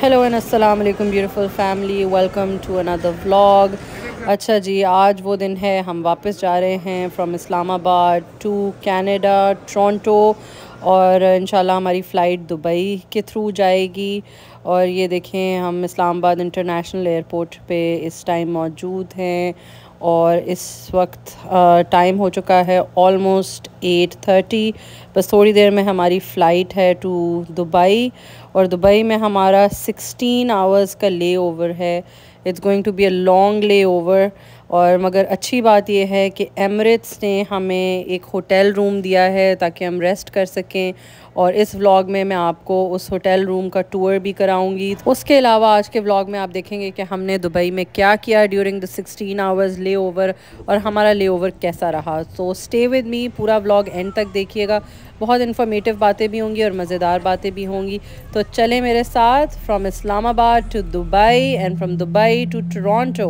Hello and अस्सलाम वालेकुम beautiful family, welcome to another vlog. अच्छा जी, आज वो दिन है, हम वापस जा रहे हैं from Islamabad to Canada Toronto, और इंशाल्लाह हमारी फ़्लाइट दुबई के थ्रू जाएगी। और ये देखें, हम इस्लामाबाद इंटरनेशनल एयरपोर्ट पे इस टाइम मौजूद हैं और इस वक्त टाइम हो चुका है ऑलमोस्ट 8:30। बस थोड़ी देर में हमारी फ़्लाइट है टू दुबई, और दुबई में हमारा 16 आवर्स का ले ओवर है। It's going to be a long layover. और मगर अच्छी बात यह है कि एमिरेट्स ने हमें एक होटल रूम दिया है ताकि हम रेस्ट कर सकें, और इस व्लॉग में मैं आपको उस होटल रूम का टूर भी कराऊंगी। उसके अलावा आज के व्लॉग में आप देखेंगे कि हमने दुबई में क्या किया ड्यूरिंग द 16 आवर्स ले ओवर, और हमारा ले ओवर कैसा रहा। सो स्टे विद मी, पूरा व्लॉग एंड तक देखिएगा। बहुत इन्फॉर्मेटिव बातें भी होंगी और मज़ेदार बातें भी होंगी। तो चलें मेरे साथ, from Islamabad to Dubai and from Dubai to Toronto.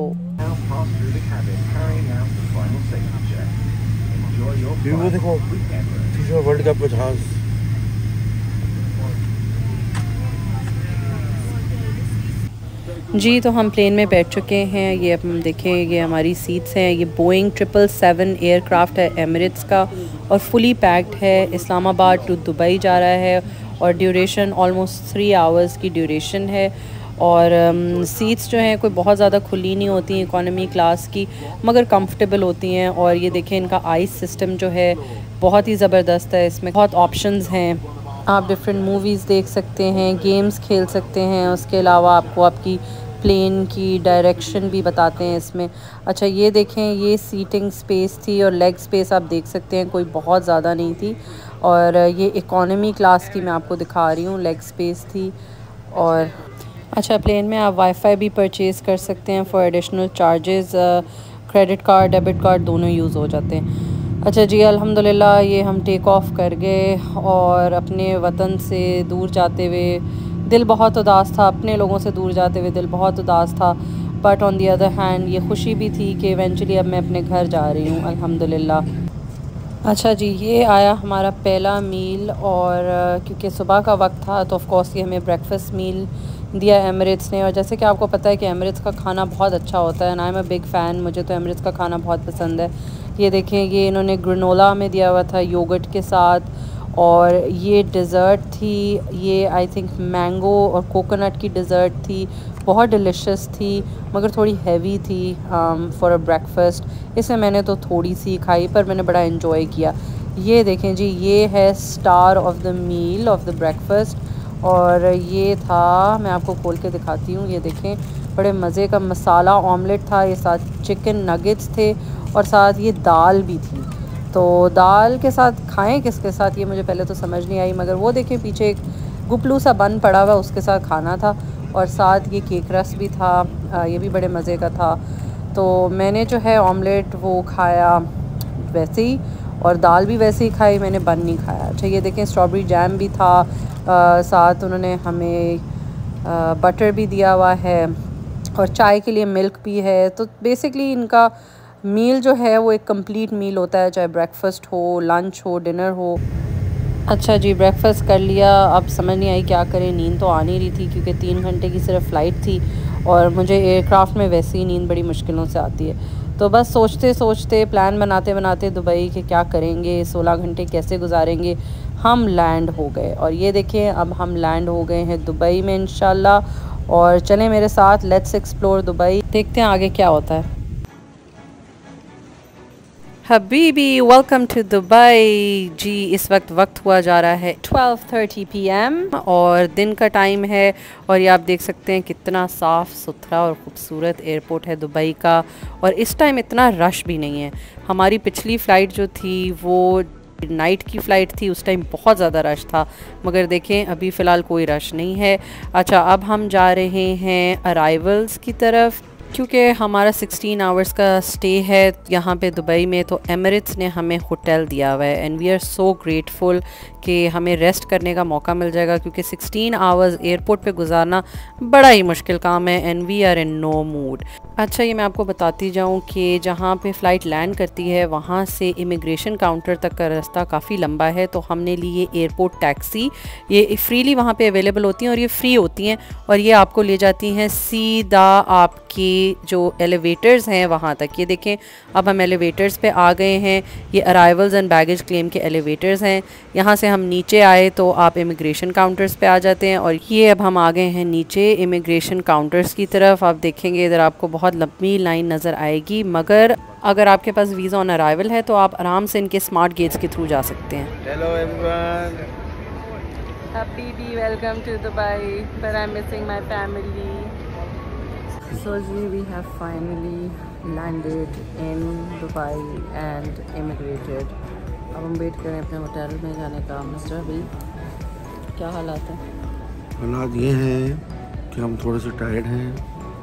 वो देखो फीफा वर्ल्ड कप का जहाज। जी, तो हम प्लेन में बैठ चुके हैं। ये अब हम देखें, ये हमारी सीट्स हैं। ये बोइंग 777 एयरक्राफ्ट है एमिरेट्स का, और फुली पैक्ड है। इस्लामाबाद टू दुबई जा रहा है, और ड्यूरेशन ऑलमोस्ट 3 आवर्स की ड्यूरेशन है। और सीट्स जो हैं कोई बहुत ज़्यादा खुली नहीं होती हैं इकोनॉमी क्लास की, मगर कंफर्टेबल होती हैं। और ये देखें, इनका आइस सिस्टम जो है बहुत ही ज़बरदस्त है। इसमें बहुत ऑप्शंस हैं, आप डिफरेंट मूवीज़ देख सकते हैं, गेम्स खेल सकते हैं। उसके अलावा आपको आपकी प्लेन की डायरेक्शन भी बताते हैं इसमें। अच्छा, ये देखें, ये सीटिंग स्पेस थी और लेग स्पेस आप देख सकते हैं कोई बहुत ज़्यादा नहीं थी। और ये इकोनॉमी क्लास की मैं आपको दिखा रही हूँ, लेग स्पेस थी। और अच्छा, प्लेन में आप वाईफाई भी परचेज़ कर सकते हैं for additional charges. Credit card, debit card दोनों यूज़ हो जाते हैं। अच्छा जी, अल्हम्दुलिल्लाह ये हम टेक ऑफ़ कर गए, और अपने वतन से दूर जाते हुए दिल बहुत उदास था। अपने लोगों से दूर जाते हुए दिल बहुत उदास था, but on the other hand ये खुशी भी थी कि इवेंचुअली अब मैं अपने घर जा रही हूँ, अल्हम्दुलिल्लाह। अच्छा जी, ये आया हमारा पहला मील, और क्योंकि सुबह का वक्त था तो ऑफ़ कोर्स ये हमें ब्रेकफास्ट मील दिया एमिरेट्स ने। और जैसे कि आपको पता है कि एमिरेट्स का खाना बहुत अच्छा होता है, and I am a big fan. मुझे तो एमिरेट्स का खाना बहुत पसंद है। ये देखें, ये इन्होंने ग्रेनोला में दिया हुआ था योगर्ट के साथ, और ये डिज़र्ट थी, ये आई थिंक मैंगो और कोकोनट की डिज़र्ट थी। बहुत डिलिशियस थी, मगर थोड़ी हैवी थी फॉर अ ब्रेकफास्ट। इसमें मैंने तो थोड़ी सी खाई, पर मैंने बड़ा इन्जॉय किया। ये देखें जी, ये है star of the meal of the breakfast, और ये था, मैं आपको खोल के दिखाती हूँ। ये देखें, बड़े मज़े का मसाला ऑमलेट था, ये साथ चिकन नगेट्स थे, और साथ ये दाल भी थी। तो दाल के साथ खाएं किसके साथ, ये मुझे पहले तो समझ नहीं आई, मगर वो देखें पीछे एक गुपलू सा बन पड़ा हुआ, उसके साथ खाना था। और साथ ये केक रस भी था, ये भी बड़े मज़े का था। तो मैंने जो है ऑमलेट वो खाया वैसे ही, और दाल भी वैसे ही खाई, मैंने बन नहीं खाया। अच्छा, ये देखें, स्ट्रॉबेरी जैम भी था, साथ उन्होंने हमें बटर भी दिया हुआ है, और चाय के लिए मिल्क भी है। तो बेसिकली इनका मील जो है वो एक कंप्लीट मील होता है, चाहे ब्रेकफास्ट हो, लंच हो, डिनर हो। अच्छा जी, ब्रेकफास्ट कर लिया, अब समझ नहीं आई क्या करें। नींद तो आ नहीं रही थी क्योंकि 3 घंटे की सिर्फ फ़्लाइट थी, और मुझे एयरक्राफ्ट में वैसे ही नींद बड़ी मुश्किलों से आती है। तो बस सोचते सोचते, प्लान बनाते बनाते दुबई के क्या करेंगे, 16 घंटे कैसे गुजारेंगे, हम लैंड हो गए। और ये देखें, अब हम लैंड हो गए हैं दुबई में इंशाल्लाह। और चलें मेरे साथ, लेट्स एक्सप्लोर दुबई, देखते हैं आगे क्या होता है। हबीबी, वेलकम टू दुबई। जी, इस वक्त हुआ जा रहा है 12:30 PM, और दिन का टाइम है। और ये आप देख सकते हैं कितना साफ़ सुथरा और ख़ूबसूरत एयरपोर्ट है दुबई का, और इस टाइम इतना रश भी नहीं है। हमारी पिछली फ़्लाइट जो थी वो नाइट की फ़्लाइट थी, उस टाइम बहुत ज़्यादा रश था, मगर देखें अभी फ़िलहाल कोई रश नहीं है। अच्छा, अब हम जा रहे हैं अराइवल्स की तरफ। क्योंकि हमारा 16 आवर्स का स्टे है यहाँ पे दुबई में, तो एमिरेट्स ने हमें होटल दिया हुआ है and we are so grateful कि हमें रेस्ट करने का मौका मिल जाएगा, क्योंकि 16 आवर्स एयरपोर्ट पे गुजारना बड़ा ही मुश्किल काम है and we are in no mood. अच्छा, ये मैं आपको बताती जाऊँ कि जहाँ पे फ़्लाइट लैंड करती है वहाँ से इमिग्रेशन काउंटर तक का रास्ता काफ़ी लंबा है, तो हमने ली ये एयरपोर्ट टैक्सी। ये फ्रीली वहाँ पे अवेलेबल होती हैं और ये फ्री होती हैं और ये आपको ले जाती हैं सीधा आपकी जो एलिवेटर्स हैं वहाँ तक। ये देखें, अब हम एलिवेटर्स पे आ गए हैं। ये अराइवल्स एंड बैगेज क्लेम के एलिवेटर्स हैं। यहाँ से हम नीचे आए तो आप इमिग्रेशन काउंटर्स पे आ जाते हैं और ये अब हम आ गए हैं नीचे इमिग्रेशन काउंटर्स की तरफ। आप देखेंगे इधर आपको बहुत लंबी लाइन नज़र आएगी, मगर अगर आपके पास वीज़ा ऑन अराइवल है तो आप आराम से इनके स्मार्ट गेट्स के थ्रू जा सकते हैं। Hello everyone, Habibi, welcome to Dubai, but I'm missing my family. So we have finally landed in Dubai and immigrated. अब हम वेट करें अपने होटल में जाने का। मिस्टर अभी क्या हालात है? हालात ये हैं कि हम थोड़े से टायर्ड हैं,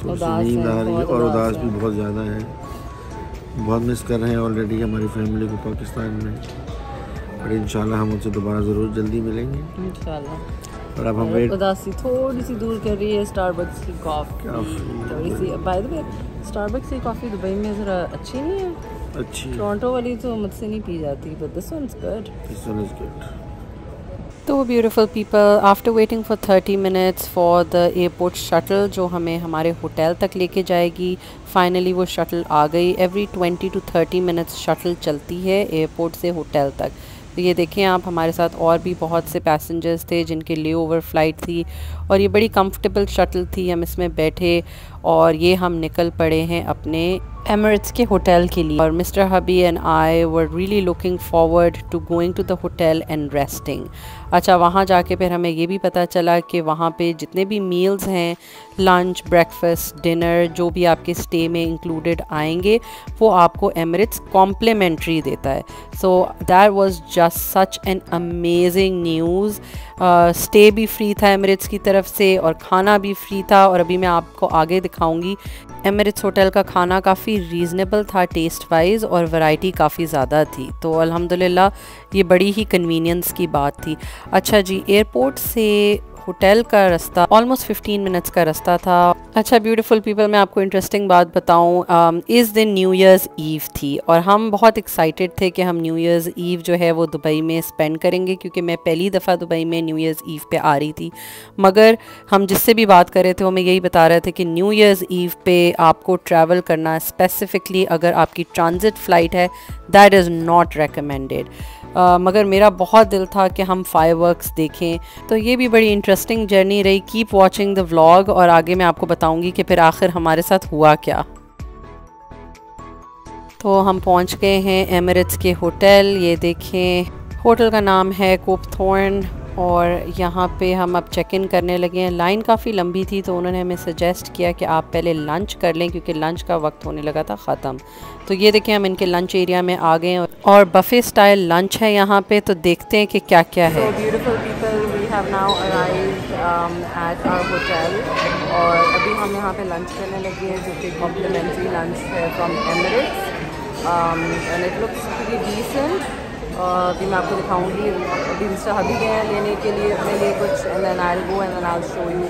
थोड़ी सी नींद आ रही है और उदास भी बहुत ज़्यादा है। बहुत मिस कर रहे हैं ऑलरेडी हमारी फैमिली को पाकिस्तान में, और इंशाल्लाह हम उनसे दोबारा ज़रूर जल्दी मिलेंगे इंशाल्लाह। और अब हम वेट, उदासी थोड़ी सी दूर कर रही है स्टारबक्स की कॉफ़ी थोड़ी सी। बाय द वे, स्टारबक्स की कॉफ़ी दुबई में ज़रा अच्छी नहीं है। अच्छी टोरंटो वाली तो मुझसे नहीं पी जाती, but this one is good. This one is good. तो beautiful people, after waiting for 30 minutes for the airport shuttle जो हमें हमारे होटल तक लेके जाएगी, फाइनली वो शटल आ गई। एवरी 20 to 30 मिनट्स शटल चलती है एयरपोर्ट से होटल तक। तो ये देखें आप, हमारे साथ और भी बहुत से पैसेंजर्स थे जिनके ले ओवर फ़्लाइट थी और ये बड़ी कंफर्टेबल शटल थी। हम इसमें बैठे और ये हम निकल पड़े हैं अपने एमिरेट्स के होटल के लिए। और Mister hubby and I were really looking forward to going to the hotel and resting. अच्छा, वहाँ जाके फिर हमें ये भी पता चला कि वहाँ पे जितने भी मील्स हैं, लंच, ब्रेकफास्ट, डिनर, जो भी आपके स्टे में इंक्लूडेड आएंगे वो आपको एमिरेट्स कॉम्प्लीमेंट्री देता है। So that was just such an amazing news. Stay भी फ्री था एमिरेट्स की तरफ से और खाना भी फ्री था, और अभी मैं आपको आगे दिखाऊंगी। एमिरेट्स होटल का खाना काफ़ी रीज़नेबल था टेस्ट वाइज और वैरायटी काफ़ी ज़्यादा थी, तो अल्हम्दुलिल्लाह ये बड़ी ही कन्वीनियंस की बात थी। अच्छा जी, एयरपोर्ट से होटल का रास्ता ऑलमोस्ट 15 मिनट्स का रास्ता था। अच्छा ब्यूटीफुल पीपल, मैं आपको इंटरेस्टिंग बात बताऊं, इस दिन न्यू ईयर्स ईव थी और हम बहुत एक्साइटेड थे कि हम न्यू ईयर्स ईव जो है वो दुबई में स्पेंड करेंगे, क्योंकि मैं पहली दफ़ा दुबई में न्यू ईयर्स ईव पे आ रही थी। मगर हम जिससे भी बात कर रहे थे वो मैं यही बता रहे थे कि न्यू ईयर्स ईव पे आपको ट्रैवल करना, स्पेसिफ़िकली अगर आपकी ट्रांजिट फ़्लाइट है, दैट इज़ नॉट रिकमेंडेड। मगर मेरा बहुत दिल था कि हम फायरवर्क्स देखें, तो ये भी बड़ी इंटरेस्टिंग जर्नी रही। कीप वॉचिंग द व्लॉग और आगे मैं आपको बताऊंगी कि फिर आखिर हमारे साथ हुआ क्या। तो हम पहुंच गए हैं एमिरेट्स के होटल। ये देखें, होटल का नाम है कोपथॉर्न और यहाँ पे हम अब चेक इन करने लगे हैं। लाइन काफ़ी लंबी थी तो उन्होंने हमें सजेस्ट किया कि आप पहले लंच कर लें, क्योंकि लंच का वक्त होने लगा था ख़त्म। तो ये देखें, हम इनके लंच एरिया में आ गए और बफे स्टाइल लंच है यहाँ पे, तो देखते हैं कि क्या क्या है। Beautiful people, we have now arrived at our hotel और अभी हम यहाँ पे लंच करने लगे हैं, जो कि कॉम्प्लीमेंट्री लंच है from Emirates and it looks pretty decent. अभी मैं आपको दिखाऊंगी, अभी मिस्टर हबी गए हैं लेने के लिए अपने लिए कुछ, and then I will go and then I will show you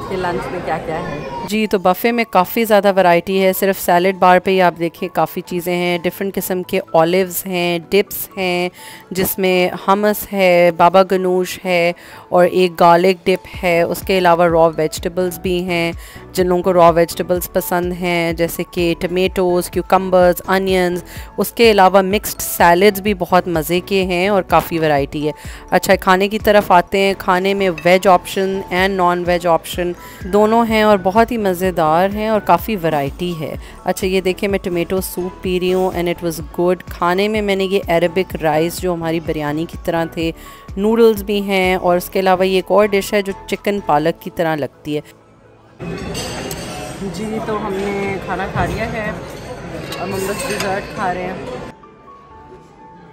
कि लंच में क्या क्या है। जी, तो बफ़े में काफ़ी ज़्यादा वैरायटी है। सिर्फ सैलड बार पे ही आप देखिए काफ़ी चीज़ें हैं, डिफरेंट किस्म के ऑलिव्स हैं, डिप्स हैं, जिसमें हमस है, बाबा गनूश है और एक गार्लिक डिप है। उसके अलावा रॉ वेजिटेबल्स भी हैं, जिन लोगों को रॉ वेजिटेबल्स पसंद हैं, जैसे कि टमेटोज़, क्यूकम्बर्स, अनियंस। उसके अलावा मिक्स्ड सैलड्स भी बहुत मज़े के हैं और काफ़ी वैरायटी है। अच्छा, खाने की तरफ आते हैं। खाने में veg option and non veg option दोनों हैं और बहुत ही मज़ेदार हैं और काफ़ी वैरायटी है। अच्छा, ये देखिए, मैं टमेटो सूप पी रही हूँ एंड इट वाज गुड। खाने में मैंने ये अरबिक राइस जो हमारी बिरयानी की तरह थे, नूडल्स भी हैं और उसके अलावा ये एक और डिश है जो चिकन पालक की तरह लगती है। जी, तो हमने खाना खा लिया है, अब हम बस डिज़र्ट खा रहे हैं।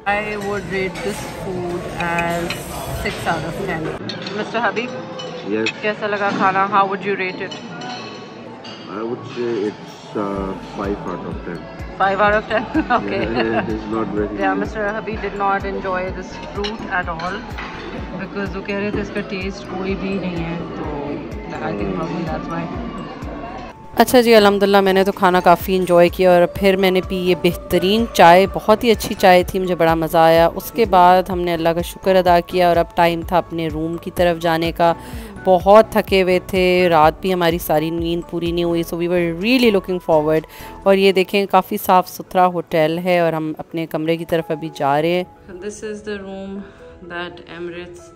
I would rate this food as 6 out of 10. Mr. Habib, yes, कैसा लगा खाना? How would you rate it? I would say it's 5 out of 10. 5 out of 10. Okay. Yeah, it's not very. Yeah, Mr. Habi did not enjoy this fruit at all because वो कह रहे थे इसका test कोई भी नहीं है, तो I think probably that's why. अच्छा जी, अल्हम्दुलिल्लाह मैंने तो खाना काफ़ी इंजॉय किया और फिर मैंने पी ये बेहतरीन चाय, बहुत ही अच्छी चाय थी, मुझे बड़ा मज़ा आया। उसके बाद हमने अल्लाह का शुक्र अदा किया और अब टाइम था अपने रूम की तरफ जाने का। बहुत थके हुए थे, रात भी हमारी सारी नींद पूरी नहीं हुई, so we were really looking forward. और ये देखें काफ़ी साफ़ सुथरा होटल है और हम अपने कमरे की तरफ अभी जा रहे हैं। This is the room that Emirates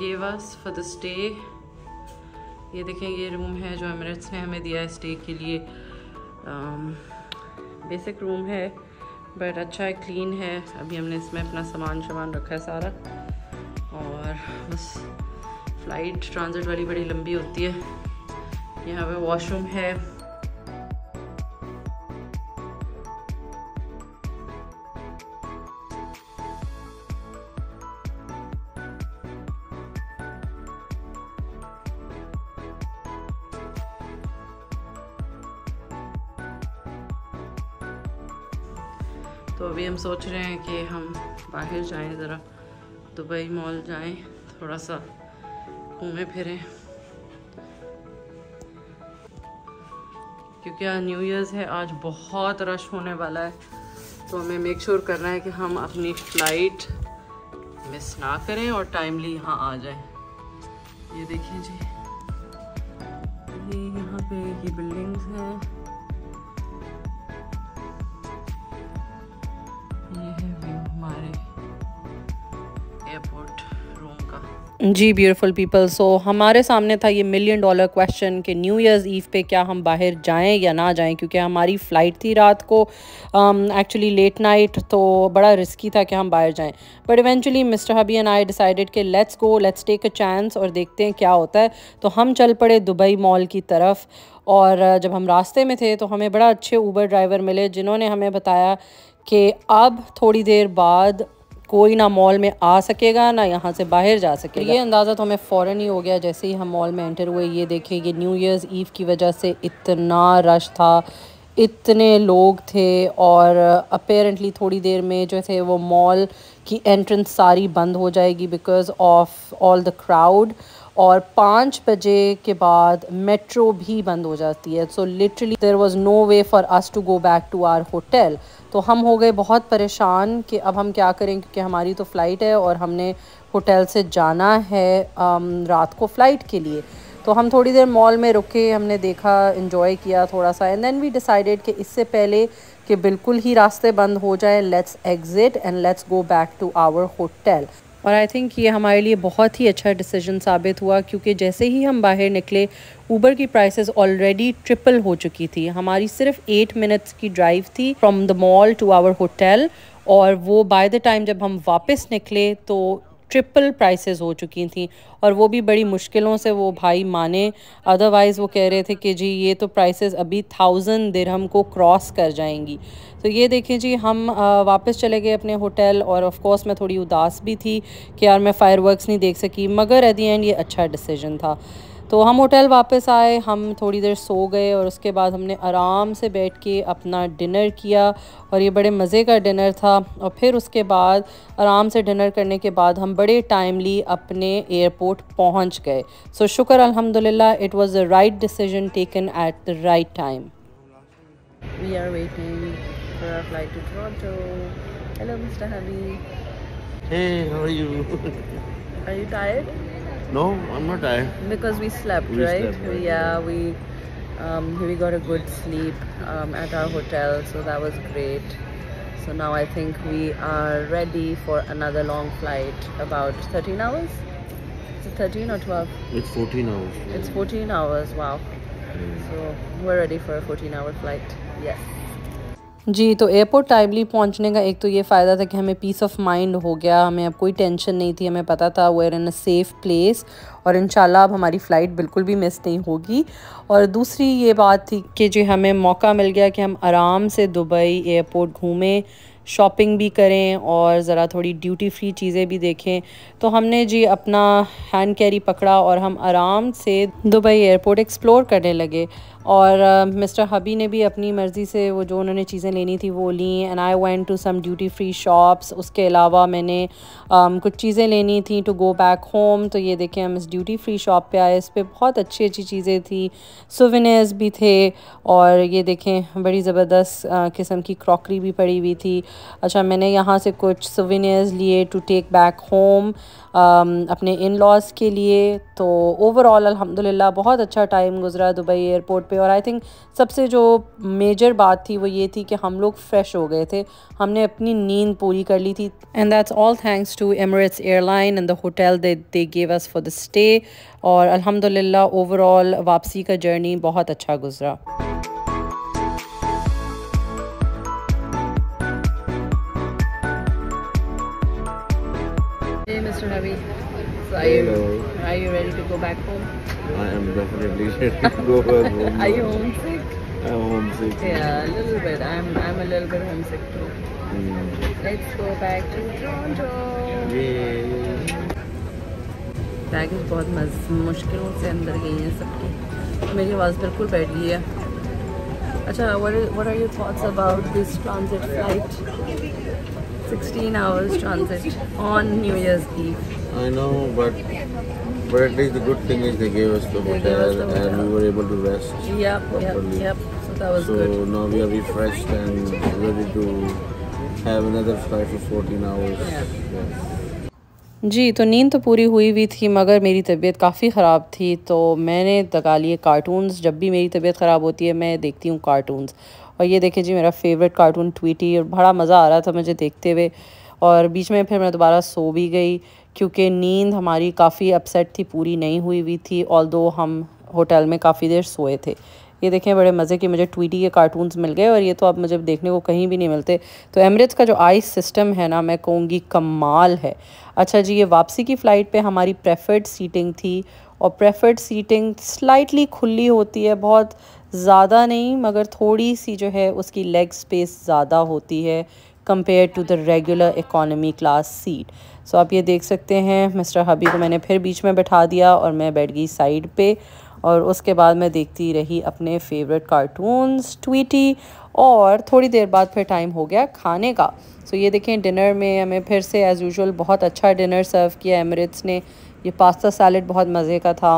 gave us for the stay. ये देखें, ये रूम है जो एमिरेट्स ने हमें दिया है स्टे के लिए। बेसिक रूम है बट अच्छा है, क्लीन है। अभी हमने इसमें अपना सामान रखा है सारा, और बस फ़्लाइट ट्रांजिट वाली बड़ी लंबी होती है। यहाँ पे वॉशरूम है। तो अभी हम सोच रहे हैं कि हम बाहर जाएं, ज़रा दुबई मॉल जाएं, थोड़ा सा घूमें फिरें, क्योंकि आज न्यू ईयर्स है, आज बहुत रश होने वाला है। तो हमें मेक श्योर करना है कि हम अपनी फ़्लाइट मिस ना करें और टाइमली यहाँ आ जाएं। ये देखिए जी, ये यहाँ पे ये बिल्डिंग्स हैं, ये है व्यू हमारे एयरपोर्ट रूम का। जी ब्यूटीफुल पीपल, सो हमारे सामने था ये $1 मिलियन क्वेश्चन कि न्यू ईयर्स ईव पे क्या हम बाहर जाएं या ना जाएं, क्योंकि हमारी फ़्लाइट थी रात को एक्चुअली लेट नाइट, तो बड़ा रिस्की था कि हम बाहर जाएं। But eventually mister hubby and I decided कि let's go, let's take a chance और देखते हैं क्या होता है। तो हम चल पड़े दुबई मॉल की तरफ, और जब हम रास्ते में थे तो हमें बड़ा अच्छे ऊबर ड्राइवर मिले जिन्होंने हमें बताया कि अब थोड़ी देर बाद कोई ना मॉल में आ सकेगा ना यहाँ से बाहर जा सकेगा। ये अंदाज़ा तो हमें फ़ौरन ही हो गया जैसे ही हम मॉल में एंटर हुए। ये देखिए, ये न्यू ईयर्स ईव की वजह से इतना रश था, इतने लोग थे, और अपेरेंटली थोड़ी देर में जो थे वो मॉल की एंट्रेंस सारी बंद हो जाएगी because of all the crowd. और 5 बजे के बाद मेट्रो भी बंद हो जाती है। So literally there was no way for us to go back to our hotel. तो हम हो गए बहुत परेशान कि अब हम क्या करें, क्योंकि हमारी तो फ़्लाइट है और हमने होटल से जाना है रात को फ़्लाइट के लिए। तो हम थोड़ी देर मॉल में रुके, हमने देखा, एंजॉय किया थोड़ा सा, एंड देन वी डिसाइडेड कि इससे पहले कि बिल्कुल ही रास्ते बंद हो जाए, let's exit and let's go back to our hotel. और आई थिंक ये हमारे लिए बहुत ही अच्छा डिसीजन साबित हुआ, क्योंकि जैसे ही हम बाहर निकले ऊबर की प्राइसेस ऑलरेडी ट्रिपल हो चुकी थी। हमारी सिर्फ 8 मिनट्स की ड्राइव थी from the mall to our hotel, और वो बाय द टाइम जब हम वापस निकले तो ट्रिपल प्राइसेस हो चुकी थी। और वो भी बड़ी मुश्किलों से वो भाई माने, अदरवाइज़ वो कह रहे थे कि जी ये तो प्राइसेस अभी 1000 दिरहम को क्रॉस कर जाएंगी। तो ये देखें जी, हम वापस चले गए अपने होटल, और ऑफ कोर्स मैं थोड़ी उदास भी थी कि यार मैं फायरवर्क्स नहीं देख सकी, मगर एट द एंड ये अच्छा डिसीजन था। तो हम होटल वापस आए, हम थोड़ी देर सो गए, और उसके बाद हमने आराम से बैठ के अपना डिनर किया, और ये बड़े मज़े का डिनर था। और फिर उसके बाद आराम से डिनर करने के बाद हम बड़े टाइमली अपने एयरपोर्ट पहुंच गए। सो शुक्र अल्हम्दुलिल्लाह, it was the right decision taken at the right time. We are waiting for our flight to Toronto. Hello mister hubby. Hey, how are you? Are you tired? No, I'm not tired. Because we slept, We right? slept, Yeah, we got a good sleep at our hotel, so that was great. So now I think we are ready for another long flight, about 13 hours. Is it 13 or 12? It's 14 hours. It's 14 hours. Wow. So we're ready for a 14-hour flight. Yes. जी, तो airport timely पहुंचने का एक तो ये फ़ायदा था कि हमें पीस ऑफ माइंड हो गया, हमें अब कोई टेंशन नहीं थी, हमें पता था we are in a safe place, और इंशाल्लाह अब हमारी फ़्लाइट बिल्कुल भी मिस नहीं होगी। और दूसरी ये बात थी कि जी हमें मौका मिल गया कि हम आराम से दुबई एयरपोर्ट घूमें, शॉपिंग भी करें और ज़रा थोड़ी ड्यूटी फ्री चीज़ें भी देखें। तो हमने जी अपना हैंड कैरी पकड़ा और हम आराम से दुबई एयरपोर्ट एक्सप्लोर करने लगे। और मिस्टर हबी ने भी अपनी मर्ज़ी से वो जो उन्होंने चीज़ें लेनी थी वो ली। And I went to some duty free shops. उसके अलावा मैंने कुछ चीज़ें लेनी थी टू गो बैक होम। तो ये देखें हम इस ड्यूटी फ्री शॉप पे आए। इस पर बहुत अच्छी अच्छी चीज़ें थी, सोवेनियर्स भी थे, और ये देखें बड़ी ज़बरदस्त किस्म की क्रॉकरी भी पड़ी हुई थी। अच्छा, मैंने यहाँ से कुछ सोवेनियर्स लिए टू टेक बैक होम अपने इन लॉज़ के लिए। तो ओवरऑल अल्हम्दुलिल्लाह बहुत अच्छा टाइम गुजरा दुबई एयरपोर्ट पे। और आई थिंक सबसे जो मेजर बात थी वो ये थी कि हम लोग फ्रेश हो गए थे, हमने अपनी नींद पूरी कर ली थी। And that's all thanks to Emirates airline and the hotel they gave us for the stay. और अल्हम्दुलिल्लाह ओवरऑल वापसी का जर्नी बहुत अच्छा गुजरा। Hey, Mr. Nabi. So are you ready to go back home? I am definitely ready to go back home. Are you homesick? I'm homesick. Yeah, a little bit. I'm a little bit homesick too. Let's go back to Toronto. Yay. Baggage बहुत मुश्किलों से अंदर गई है सबकी। मेरी आवाज़ बिल्कुल बैठ गई है। अच्छा, what are your thoughts about this transit flight? 16 hours transit on New Year's Eve. I know, but at least the good thing is they gave us the hotel and we were able to rest properly. Yep. So that was good. So now we are refreshed and ready to have another flight for 14 hours. Yes. जी, तो नींद तो पूरी हुई हुई थी मगर मेरी तबीयत काफ़ी ख़राब थी। तो मैंने लगा लिए कार्टून्स। जब भी मेरी तबीयत ख़राब होती है मैं देखती हूँ कार्टून्स। और ये देखें जी, मेरा फेवरेट कार्टून ट्वीटी, और बड़ा मज़ा आ रहा था मुझे देखते हुए। और बीच में फिर मैं दोबारा सो भी गई क्योंकि नींद हमारी काफ़ी अपसेट थी, पूरी नहीं हुई हुई थी, ऑल्दो हम होटल में काफ़ी देर सोए थे। ये देखें बड़े मज़े के मुझे ट्वीटी के कार्टून्स मिल गए, और ये तो अब मुझे देखने को कहीं भी नहीं मिलते। तो एमिरेट्स का जो आइस सिस्टम है ना, मैं कहूँगी कमाल है। अच्छा जी, ये वापसी की फ़्लाइट पे हमारी प्रेफर्ड सीटिंग थी, और प्रेफर्ड सीटिंग स्लाइटली खुली होती है, बहुत ज़्यादा नहीं मगर थोड़ी सी जो है उसकी लेग स्पेस ज़्यादा होती है compare to the regular economy class seat. So आप ये देख सकते हैं मिस्टर हबी को मैंने फिर बीच में बैठा दिया और मैं बैठ गई साइड पे, और उसके बाद मैं देखती रही अपने फेवरेट कार्टून्स ट्वीटी। और थोड़ी देर बाद फिर टाइम हो गया खाने का। सो ये देखें डिनर में हमें फिर से एज़ यूजुअल बहुत अच्छा डिनर सर्व किया एमिरेट्स ने। ये पास्ता सैलड बहुत मज़े का था,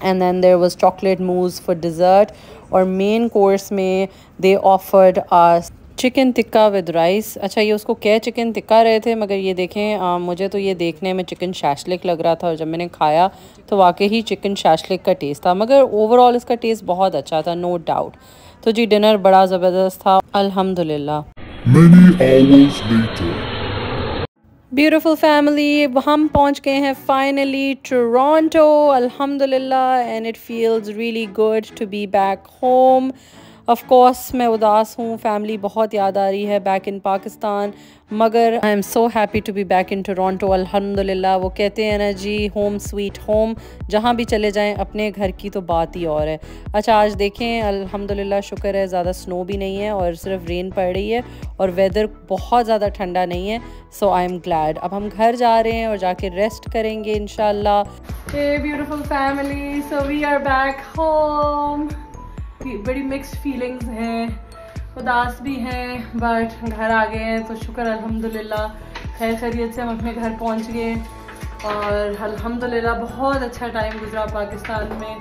and then there was chocolate mousse for dessert, और मेन कोर्स में they offered us chicken tikka with rice. अच्छा, ये उसको क्या चिकन टिक्का रहे थे, मगर ये देखें मुझे तो ये देखने में चिकन शाशलिक लग रहा था, और जब मैंने खाया तो वाकई ही चिकन शाशलिक का टेस्ट था, मगर ओवरऑल इसका टेस्ट बहुत अच्छा था, नो डाउट। तो जी डिनर बड़ा ज़बरदस्त था अल्हम्दुलिल्लाह। ब्यूटीफुल फैमिली, हम पहुंच गए हैं फाइनली टोरंटो अल्हम्दुलिल्लाह, and it feels really good to be back home. Of course मैं उदास हूँ, फैमिली बहुत याद आ रही है बैक इन पाकिस्तान, मगर I am so happy to be back in Toronto अल्हम्दुलिल्लाह। वो कहते हैं ना जी, होम स्वीट होम, जहाँ भी चले जाएं अपने घर की तो बात ही और है। अच्छा, आज देखें अल्हम्दुलिल्लाह शुक्र है ज़्यादा स्नो भी नहीं है और सिर्फ रेन पड़ रही है, और वेदर बहुत ज़्यादा ठंडा नहीं है। सो आई एम ग्लैड। अब हम घर जा रहे हैं और जाके रेस्ट करेंगे इंशाल्लाह। Hey beautiful family, so we are back home. बड़ी मिक्स्ड फीलिंग्स हैं, उदास भी हैं, बट घर आ गए हैं तो शुक्र अल्हम्दुलिल्लाह खैर खैरियत से हम अपने घर पहुंच गए, और अल्हम्दुलिल्लाह बहुत अच्छा टाइम गुजरा पाकिस्तान में,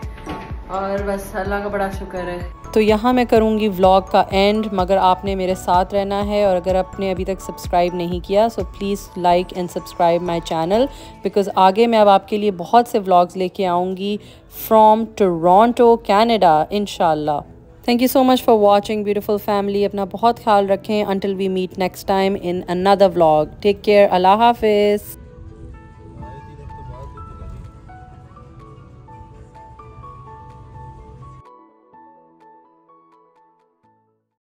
और बस अल्लाह का बड़ा शुक्र है। तो यहाँ मैं करूँगी व्लॉग का एंड, मगर आपने मेरे साथ रहना है, और अगर आपने अभी तक सब्सक्राइब नहीं किया so please like and subscribe my channel, because आगे मैं अब आपके लिए बहुत से व्लॉग्स लेके आऊँगी फ्रॉम टोरंटो कनाडा इंशाल्लाह। Thank you so much for watching beautiful family. अपना बहुत ख्याल रखें। Until we meet next time in another vlog. Take care. अल्लाह हाफिज़।